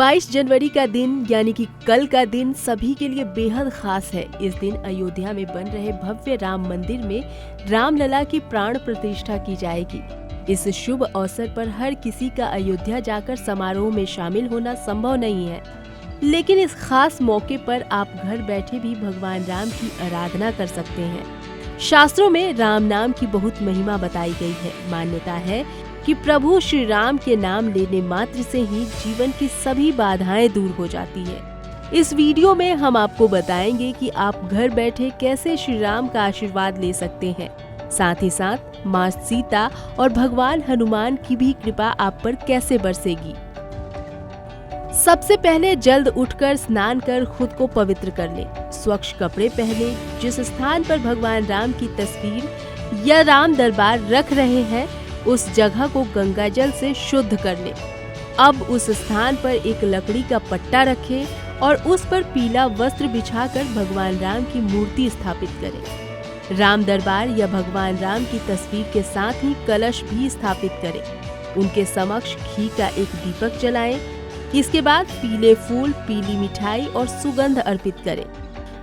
22 जनवरी का दिन यानी कि कल का दिन सभी के लिए बेहद खास है। इस दिन अयोध्या में बन रहे भव्य राम मंदिर में रामलला की प्राण प्रतिष्ठा की जाएगी। इस शुभ अवसर पर हर किसी का अयोध्या जाकर समारोह में शामिल होना संभव नहीं है, लेकिन इस खास मौके पर आप घर बैठे भी भगवान राम की आराधना कर सकते हैं। शास्त्रों में राम नाम की बहुत महिमा बताई गई है। मान्यता है कि प्रभु श्री राम के नाम लेने मात्र से ही जीवन की सभी बाधाएं दूर हो जाती है। इस वीडियो में हम आपको बताएंगे कि आप घर बैठे कैसे श्री राम का आशीर्वाद ले सकते हैं। साथ ही साथ माँ सीता और भगवान हनुमान की भी कृपा आप पर कैसे बरसेगी। सबसे पहले जल्द उठकर स्नान कर खुद को पवित्र कर ले। स्वच्छ कपड़े पहने। जिस स्थान पर भगवान राम की तस्वीर या राम दरबार रख रहे हैं उस जगह को गंगा जल से शुद्ध कर ले। अब उस स्थान पर एक लकड़ी का पट्टा रखें और उस पर पीला वस्त्र बिछाकर भगवान राम की मूर्ति स्थापित करें। राम दरबार या भगवान राम की तस्वीर के साथ ही कलश भी स्थापित करें। उनके समक्ष घी का एक दीपक जलाएं। इसके बाद पीले फूल, पीली मिठाई और सुगंध अर्पित करें।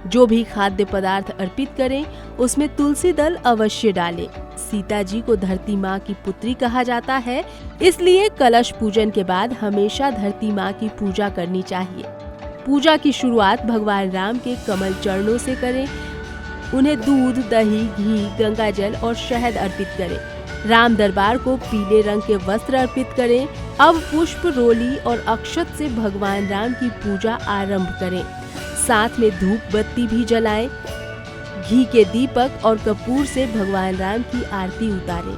जो भी खाद्य पदार्थ अर्पित करें उसमें तुलसी दल अवश्य डालें। सीता जी को धरती माँ की पुत्री कहा जाता है, इसलिए कलश पूजन के बाद हमेशा धरती माँ की पूजा करनी चाहिए। पूजा की शुरुआत भगवान राम के कमल चरणों से करें। उन्हें दूध, दही, घी, गंगा जल और शहद अर्पित करें। राम दरबार को पीले रंग के वस्त्र अर्पित करें। अब पुष्प, रोली और अक्षत से भगवान राम की पूजा आरंभ करें। साथ में धूप बत्ती भी जलाएं। घी के दीपक और कपूर से भगवान राम की आरती उतारें।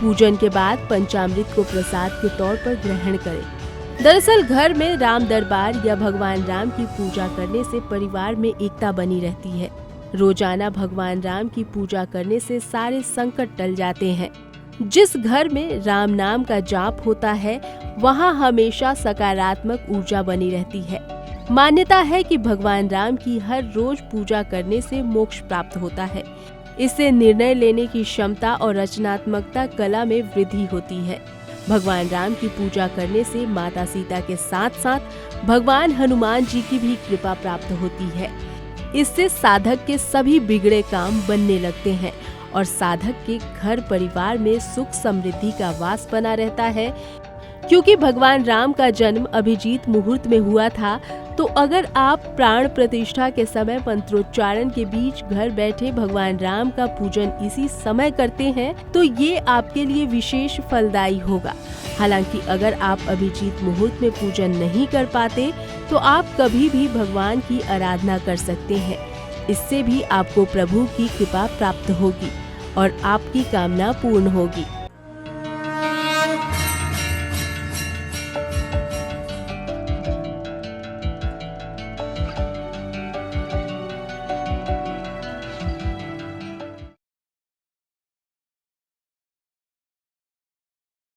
पूजन के बाद पंचामृत को प्रसाद के तौर पर ग्रहण करें। दरअसल घर में राम दरबार या भगवान राम की पूजा करने से परिवार में एकता बनी रहती है। रोजाना भगवान राम की पूजा करने से सारे संकट टल जाते हैं। जिस घर में राम नाम का जाप होता है वहाँ हमेशा सकारात्मक ऊर्जा बनी रहती है। मान्यता है कि भगवान राम की हर रोज पूजा करने से मोक्ष प्राप्त होता है। इससे निर्णय लेने की क्षमता और रचनात्मकता कला में वृद्धि होती है। भगवान राम की पूजा करने से माता सीता के साथ साथ भगवान हनुमान जी की भी कृपा प्राप्त होती है। इससे साधक के सभी बिगड़े काम बनने लगते हैं और साधक के घर परिवार में सुख समृद्धि का वास बना रहता है। क्योंकि भगवान राम का जन्म अभिजीत मुहूर्त में हुआ था, तो अगर आप प्राण प्रतिष्ठा के समय मंत्रोच्चारण के बीच घर बैठे भगवान राम का पूजन इसी समय करते हैं तो ये आपके लिए विशेष फलदायी होगा। हालांकि अगर आप अभिजीत मुहूर्त में पूजन नहीं कर पाते तो आप कभी भी भगवान की आराधना कर सकते हैं। इससे भी आपको प्रभु की कृपा प्राप्त होगी और आपकी कामना पूर्ण होगी।